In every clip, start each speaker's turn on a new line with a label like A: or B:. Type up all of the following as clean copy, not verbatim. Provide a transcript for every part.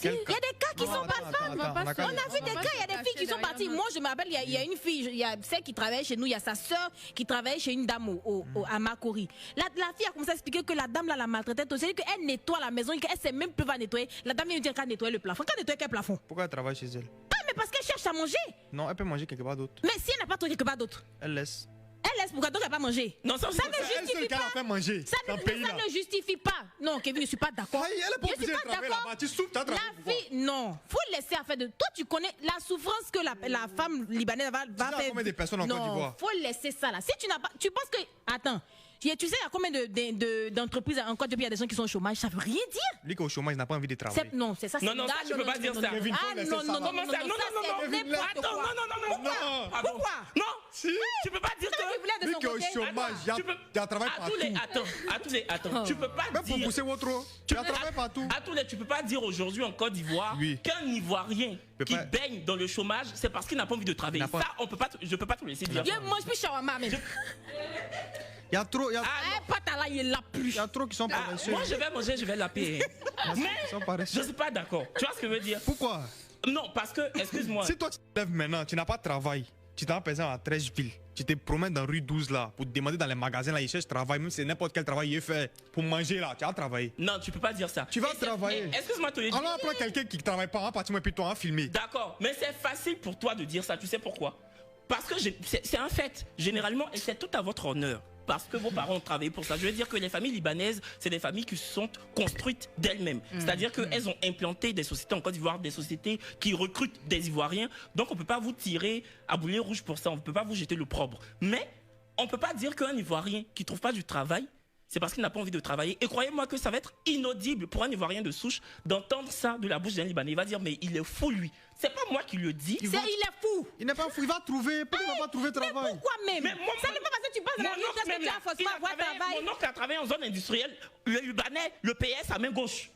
A: Il y a des cas qui sont partis. On a vu des cas, il y a des filles qui sont parties. Moi, je me rappelle, il y a une fille, il y a celle qui travaille chez nous, il y a sa sœur qui travaille chez une dame à Makori. La fille a commencé à expliquer que la dame là la maltraitait. C'est-à-dire qu'elle nettoie la maison, qu'elle sait même plus va nettoyer. La dame vient dire qu'elle nettoie le plafond. Qu'elle nettoie quel plafond?
B: Pourquoi elle travaille chez elle?
A: Ah, mais parce qu'elle cherche à manger.
B: Non, elle peut manger quelque part d'autre.
A: Mais si elle n'a pas trouvé quelque part d'autre,
B: elle laisse.
A: Elle laisse pourquoi donc elle n'a pas mangé.
C: Non, ça
A: ne justifie pas.
B: Fait manger
A: Ça ne justifie pas. Non, Kevin, je ne suis pas d'accord.
B: Elle est pas obligée de travailler là-bas. Tu souffres, tu as travaillé.
A: La fille, non. Faut laisser à faire de. Toi, tu connais la souffrance que la femme libanaise va faire.
B: Combien de personnes en Côte d'Ivoire?
A: Non, faut laisser ça là. Si tu n'as pas. Tu penses que. Attends. Tu sais, il y a combien d'entreprises en Côte d'Ivoire, il y a des gens qui sont au chômage, ça veut rien dire.
B: Lui qui est au chômage, il n'a pas envie de travailler.
A: Non, c'est ça.
C: Non, ça, tu peux pas dire ça.
A: Ah, non,
C: comment ça? Non. Attends, non.
A: Pourquoi?
C: Non, tu peux pas dire que.
B: Lui qui est au chômage, il y a travail partout.
C: Attends, tu peux pas dire.
B: Même pour pousser votre eau, il y a travail partout.
C: Tu peux pas dire aujourd'hui en Côte d'Ivoire qu'un Ivoirien qui baigne dans le chômage, c'est parce qu'il n'a pas envie de travailler. Ça, je peux pas te laisser dire.
A: Je mange plus shawarma même.
B: Il y a trop.
A: Patala, il est là plus.
B: Il y a trop qui sont paresseux.
C: Moi, je vais manger, je vais la payer. Mais je suis pas d'accord. Tu vois ce que je veux dire?
B: Pourquoi?
C: Non, parce que, excuse-moi.
B: Si toi tu te lèves maintenant, tu n'as pas de travail, tu t'en par exemple à 13 villes, tu te promènes dans rue 12 là, pour te demander dans les magasins là, ils cherchent travail, même si c'est n'importe quel travail il est fait, pour manger là, tu vas travailler.
C: Non, tu peux pas dire ça.
B: Tu vas travailler.
C: Excuse-moi, toi.
B: Alors on prend quelqu'un qui travaille pas, on va partir et puis toi on va filmer.
C: D'accord, mais c'est facile pour toi de dire ça, tu sais pourquoi? Parce que c'est un fait, généralement, et c'est tout à votre honneur. Parce que vos parents ont travaillé pour ça. Je veux dire que les familles libanaises, c'est des familles qui se sont construites d'elles-mêmes. C'est-à-dire qu'elles ont implanté des sociétés en Côte d'Ivoire, des sociétés qui recrutent des Ivoiriens. Donc on ne peut pas vous tirer à boulet rouge pour ça, on ne peut pas vous jeter l'opprobre. Mais on ne peut pas dire qu'un Ivoirien qui ne trouve pas du travail, c'est parce qu'il n'a pas envie de travailler. Et croyez-moi que ça va être inaudible pour un Ivoirien de souche d'entendre ça de la bouche d'un Libanais. Il va dire, mais il est fou lui. C'est pas moi qui le dis.
A: Il est fou.
B: Il n'est pas fou, il va trouver. Pourquoi il ne va pas trouver travail?
A: Mais pourquoi même? Ça n'est pas parce que tu passes dans la rue que tu vas forcément avoir travail.
C: Mon oncle a travaillé en zone industrielle. Le Libanais, le PS à main gauche.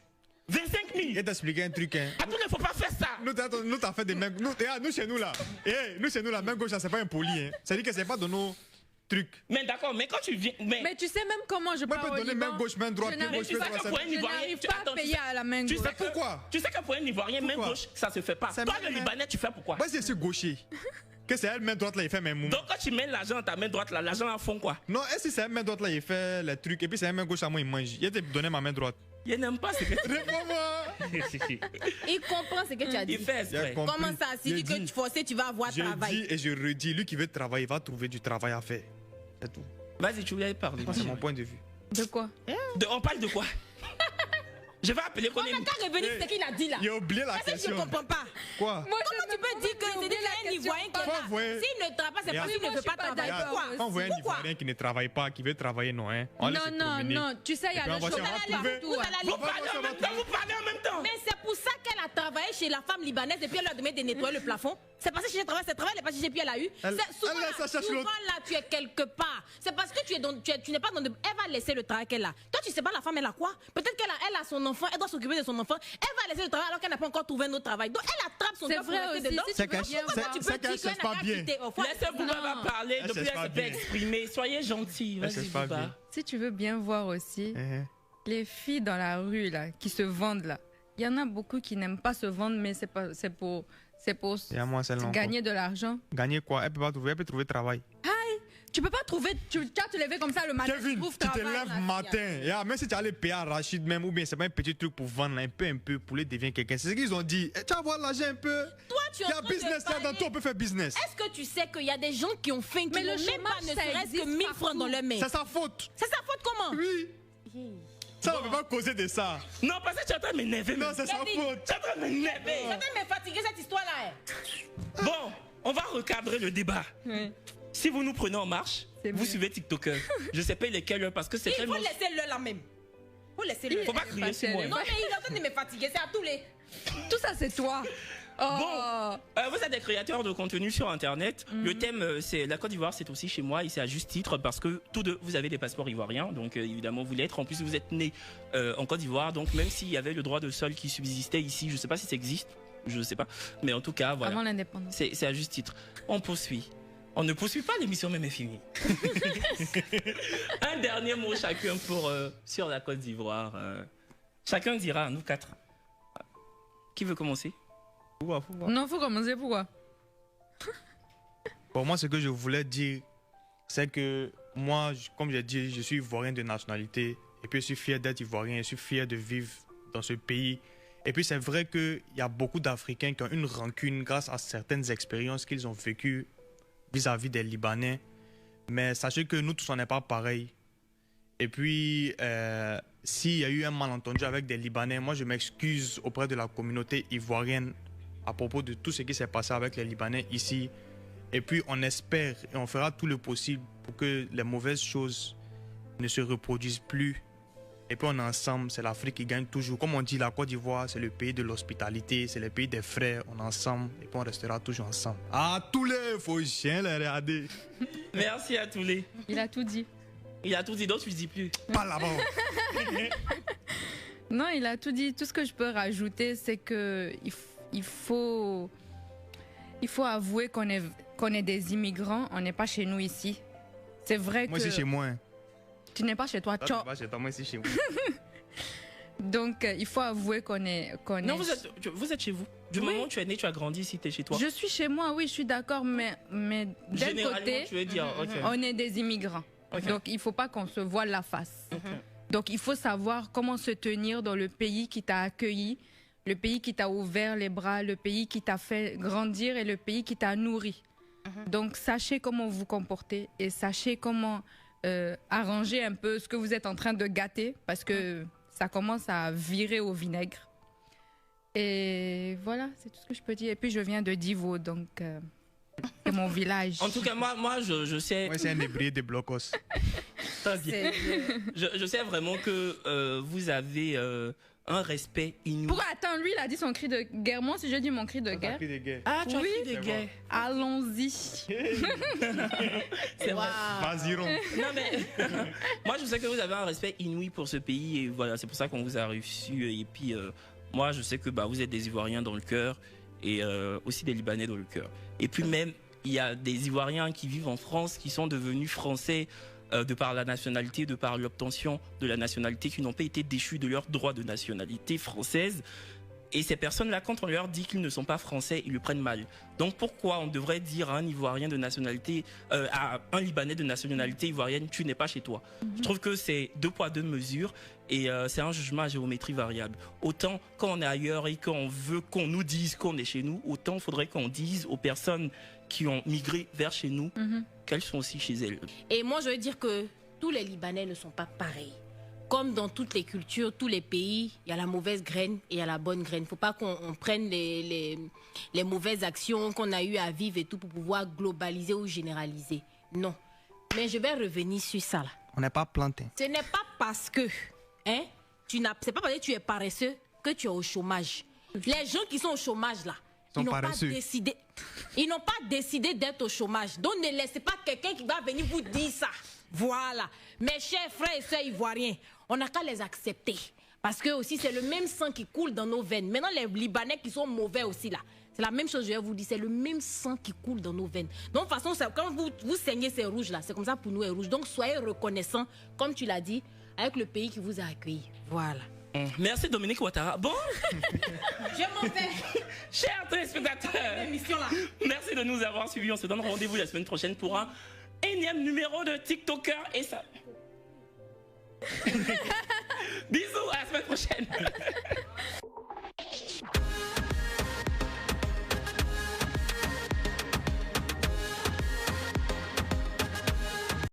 C: 25 000.
B: Je vais t'expliquer un truc.
C: Attends, il ne faut pas faire ça.
B: Nous, t'as fait des mains. Nous, chez nous, là. Nous, chez nous, la main gauche, c'est pas impoli. C'est-à-dire que c'est pas de nos trucs.
C: Mais d'accord, mais quand tu viens.
D: Mais tu sais même comment je parle.
B: Moi, je peux donner main gauche, main droite, main gauche,
C: main droite.
D: Je n'arrive pas à payer à la main gauche.
C: Tu sais
B: pourquoi?
C: Tu sais que pour un Ivoirien, main gauche, ça se fait pas. Toi, le Libanais, tu fais pourquoi?
B: Moi, c'est ce gaucher. Que c'est elle main droite là, il fait mes mouvements.
C: Donc quand tu mets l'argent dans ta main droite là, l'argent en fond quoi?
B: Non, est-ce que c'est elle main droite là, il fait les trucs et puis c'est elle main gauche à moi, il mange. Il a donné ma main droite.
C: Il n'aime pas ce que tu
B: dis.
A: Il comprend ce que tu as dit.
C: Il fait exprès.
A: Comment ça? Si tu dis que tu forces, tu vas avoir travail.
B: Je dis et je redis, lui qui veut travailler, il va trouver du travail à faire. C'est tout.
C: Vas-y, tu voulais parler.
B: C'est mon point de vue.
D: De quoi?
C: On parle de quoi? Je vais appeler qu'on est.
A: On n'a qu'à revenir ce qu'il a dit là.
B: Il a oublié la question.
A: Je ne comprends pas.
B: Quoi?
A: Comment tu peux dire que c'est un Ivoirien qui est là? S'il ne travaille pas, c'est parce qu'il ne veut pas travailler. Pourquoi?
B: Quand vous voyez un Ivoirien qui ne travaille pas, qui veut travailler, non, hein?
D: Non. Tu sais, il y a le chômage partout.
C: Vous parlez en même temps.
A: Mais c'est pour ça qu'elle a travaillé chez la femme libanaise et puis elle leur demande de nettoyer le plafond. C'est parce que chez travail, c'est travail, elle n'est pas chez puis elle a eu. Souvent là, tu es quelque part. C'est parce que tu n'es pas dans. Elle va laisser le travail qu'elle a. Toi, tu sais pas la femme, elle a quoi? Peut-être qu'elle a son enfant, elle doit s'occuper de son enfant. Elle va laisser le travail alors qu'elle n'a pas encore trouvé un autre travail. Donc elle attrape son
D: enfant. C'est vrai aussi.
B: C'est qu'elle cherche pas bien.
C: Laissez Bouba parler. Depuis elle s'est pas exprimée. Soyez gentil. Vas-y, Bouba.
D: Si tu veux bien voir aussi, les filles dans la rue là, qui se vendent là, il y en a beaucoup qui n'aiment pas se vendre, mais c'est pour gagner de l'argent.
B: Gagner quoi? Elle peut pas trouver, elle peut trouver travail.
D: Tu peux pas trouver, tu vas te lever comme ça le matin.
B: Kevin, tu te lèves matin. Même si tu allais payer à Rachid même, ou bien c'est pas un petit truc pour vendre un peu, pour les devenir quelqu'un. C'est ce qu'ils ont dit. Tu vas voir l'argent un peu.
A: Toi, tu
B: as business, dans toi, on peut faire business.
A: Est-ce que tu sais qu'il y a des gens qui ont faim, qui n'ont même pas ne serait-ce que 1000 francs dans leur main?
B: C'est sa faute.
A: C'est sa faute comment?
B: Oui. Ça, on ne peut pas causer de ça.
C: Non, parce que tu es en train de m'énerver.
B: Non, c'est sa faute.
C: Tu es en train de m'énerver.
A: Tu es en train de me fatiguer cette histoire-là.
C: Bon, on va recadrer le débat. Si vous nous prenez en marche, vous suivez TikToker. Je sais pas lesquels parce que c'est
A: tellement... Il faut laisser le là même. Faut laisser le.
C: Faut pas crier sur moi.
A: Non, mais il est en train de me fatiguer, c'est à tous les...
D: Tout ça, c'est toi.
C: Bon, vous êtes des créateurs de contenu sur Internet. Le thème, c'est la Côte d'Ivoire, c'est aussi chez moi et c'est à juste titre parce que tous deux, vous avez des passeports ivoiriens. Donc, évidemment, vous l'êtes. En plus, vous êtes nés en Côte d'Ivoire. Donc, même s'il y avait le droit de sol qui subsistait ici, je sais pas si ça existe. Je sais pas. Mais en tout cas, voilà.
D: Avant l'indépendance.
C: C'est à juste titre. On poursuit. On ne poursuit pas, l'émission même est finie. Un dernier mot chacun pour sur la Côte d'Ivoire. Chacun dira, nous quatre. Qui veut commencer?
D: Non, faut commencer, pourquoi?
B: Pour moi, ce que je voulais dire, c'est que moi, comme j'ai dit, je suis ivoirien de nationalité. Et puis, je suis fier d'être ivoirien. Je suis fier de vivre dans ce pays. Et puis, c'est vrai qu'il y a beaucoup d'Africains qui ont une rancune grâce à certaines expériences qu'ils ont vécues vis-à-vis des Libanais. Mais sachez que nous tous, on n'est pas pareils. Et puis, s'il y a eu un malentendu avec des Libanais, moi, je m'excuse auprès de la communauté ivoirienne à propos de tout ce qui s'est passé avec les Libanais ici. Et puis, on espère et on fera tout le possible pour que les mauvaises choses ne se reproduisent plus. Et puis, on est ensemble, c'est l'Afrique qui gagne toujours. Comme on dit, la Côte d'Ivoire, c'est le pays de l'hospitalité, c'est le pays des frères. On est ensemble et puis on restera toujours ensemble. Ah, tous les faux chiens, les regardez.
C: Merci à tous les.
D: Il a tout dit.
C: Il a tout dit, donc tu ne dis plus.
B: Pas là-bas.
D: Non, il a tout dit. Tout ce que je peux rajouter, c'est que il faut avouer qu'on est des immigrants. On n'est pas chez nous ici. C'est vrai
B: moi
D: que...
B: Moi, c'est chez moi.
D: Tu n'es pas chez toi.
B: Tu n'es pas chez toi, moi, c'est chez moi.
D: Donc, il faut avouer qu'on est...
C: Non, vous êtes chez vous. Du moment où tu es né, tu as grandi ici, tu es chez toi.
D: Je suis chez moi, oui, je suis d'accord, mais d'un côté,
C: tu veux dire,
D: on est des immigrants. Donc, il ne faut pas qu'on se voile la face. Donc, il faut savoir comment se tenir dans le pays qui t'a accueilli, le pays qui t'a ouvert les bras, le pays qui t'a fait grandir et le pays qui t'a nourri. Donc, sachez comment vous comporter et sachez comment arranger un peu ce que vous êtes en train de gâter parce que ça commence à virer au vinaigre. Et voilà, c'est tout ce que je peux dire. Et puis, je viens de Divo, donc... c'est mon village.
C: En tout cas, moi je sais...
B: Moi, c'est un hébreu de Blocos.
C: Je sais vraiment que vous avez un respect inouï.
D: Pourquoi? Attends, lui, il a dit son cri de guerre. Moi, si je dis mon cri de guerre...
C: Ah, tu as cri de guerre.
D: Allons-y.
C: C'est
A: vrai.
B: Vas-y,
C: non, mais moi, je sais que vous avez un respect inouï pour ce pays. Et voilà, c'est pour ça qu'on vous a reçu. Et puis, moi, je sais que vous êtes des Ivoiriens dans le cœur. Et aussi des Libanais dans le cœur. Et puis même, il y a des Ivoiriens qui vivent en France, qui sont devenus français de par la nationalité, de par l'obtention de la nationalité, qui n'ont pas été déchus de leur droit de nationalité française. Et ces personnes-là, quand on leur dit qu'ils ne sont pas français, ils le prennent mal. Donc pourquoi on devrait dire à un Ivoirien de nationalité, à un Libanais de nationalité ivoirienne, tu n'es pas chez toi? Je trouve que c'est 2 poids 2 mesures et c'est un jugement à géométrie variable. Autant quand on est ailleurs et qu'on veut qu'on nous dise qu'on est chez nous, autant il faudrait qu'on dise aux personnes qui ont migré vers chez nous qu'elles sont aussi chez elles.
A: Et moi je veux dire que tous les Libanais ne sont pas pareils. Comme dans toutes les cultures, tous les pays, il y a la mauvaise graine et il y a la bonne graine. Il ne faut pas qu'on prenne les mauvaises actions qu'on a eues à vivre et tout pour pouvoir globaliser ou généraliser. Non. Mais je vais revenir sur ça là.
B: On n'est pas planté.
A: Ce n'est pas parce que, c'est pas parce que tu es paresseux que tu es au chômage. Les gens qui sont au chômage là, ils n'ont pas décidé d'être au chômage. Donc ne laissez pas quelqu'un qui va venir vous dire ça. Voilà. Mes chers frères et sœurs ivoiriens, on n'a qu'à les accepter. Parce que aussi, c'est le même sang qui coule dans nos veines. Maintenant, les Libanais qui sont mauvais aussi, là, c'est la même chose, je vais vous dire. C'est le même sang qui coule dans nos veines. Donc, de toute façon, quand vous saignez ces rouges, là, c'est comme ça pour nous, les rouges. Donc, soyez reconnaissants, comme tu l'as dit, avec le pays qui vous a accueilli. Voilà.
C: Merci Dominique Ouattara. Bon,
A: je m'en vais.
C: Chers téléspectateurs, merci de nous avoir suivis. On se donne rendez-vous la semaine prochaine pour un énième numéro de TikToker et ça. Bisous, à la semaine prochaine.